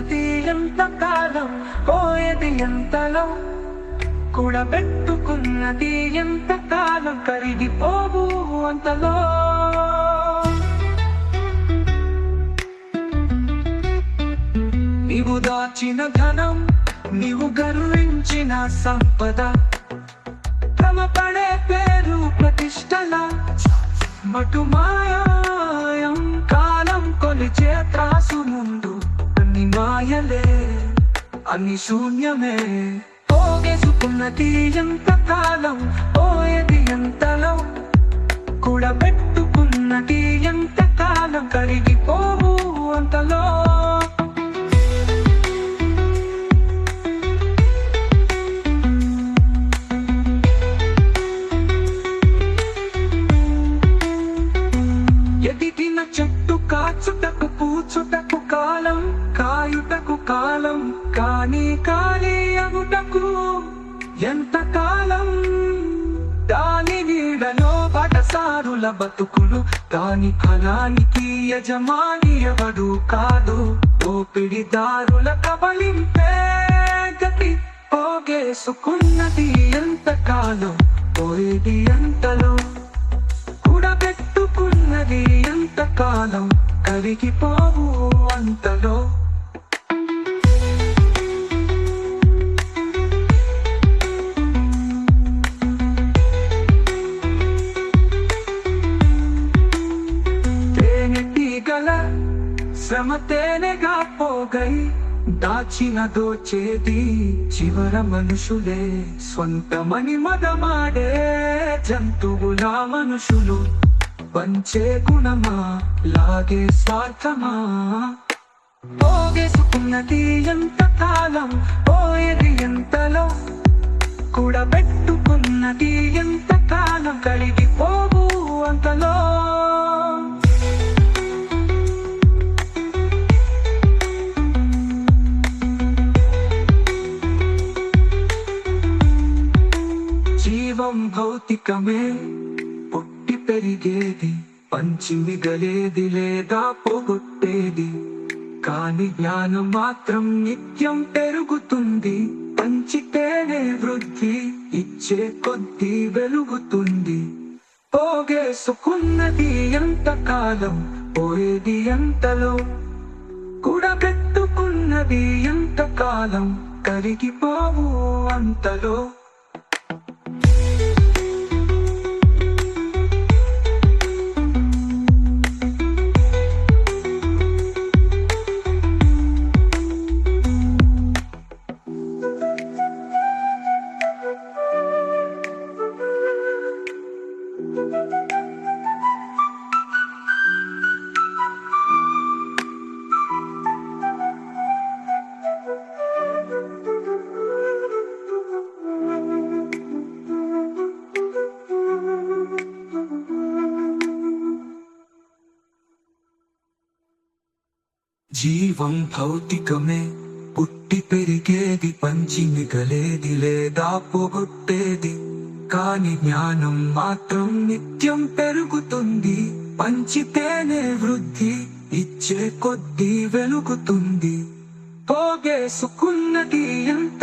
పోగేసుకున్నది ఎంత కాలం, పోయేది ఎంతలో, కూడబెట్టుకున్నది ఎంత కాలం, కరిగిపోవు అంతలో. నీవు దాచిన ధనం, నీవు గర్వించిన సంపద, క్రమపడే పేరు ప్రతిష్టల మటు మాయం, కాలం కొలిచే త్రాసు ముందు అన్ని మాయలే, అన్ని శూన్యమే. పోగేసుకున్నది ఎంత కాలం, పోయేది ఎంతలో, కూడబెట్టుకున్నది ఎంత కాలం, కరిగిపోవు అంతలో. ఎదిగిన చెట్టు కాచుటకు పూచుటకు కాలం, కాయుటకు కాలం, కానీ ఖాళీ అగుటకు ఎంత కాలం. దాని నీడలో బాటసారుల బతుకులు, దాని ఫలానికి యజమాని ఎవడు కాదు. దోపిడిదారుల కబళింపే గతి, పోగేసుకున్నది ఎంత కాలం, పోయేది ఎంతలో, కూడబెట్టుకున్నది ఎంత కాలం, కరిగిపోవు అంతలో. తేనెటీగల శ్రమ తేనెగా పోగై, దాచిన దోచేది చివర మనుషులే. స్వంతమని మదమాడే జంతువుల మనుషులు, పంచే గుణమా లాగే స్వార్థమా. పోగేసుకున్నది ఎంత కాలం, పోయేది ఎంతలో, కూడబెట్టుకున్నది ఎంత కాలం, కరిగిపోవు అంతలో. జీవం భౌతికమే, పుట్టి పెరిగేది, పంచి మిగలేది లేదా పోగొట్టేది. కాని జ్ఞానం మాత్రం నిత్యం పెరుగుతుంది, పంచితేనే వృద్ధి, ఇచ్చే కొద్దీ వెలుగుతుంది. పోగేసుకున్నది ఎంత కాలం, పోయేది ఎంతలో, కూడబెట్టుకున్నది ఎంత కాలం, కరిగిపోవు అంతలో. జీవం భౌతికమే, పుట్టి పెరిగేది, పంచి మిగలేది లేదా పోగొట్టేది. కాని జ్ఞానం మాత్రం నిత్యం పెరుగుతుంది, పంచితేనే వృద్ధి, ఇచ్చే కొద్దీ వెలుగుతుంది. పోగేసుకున్నది ఎంత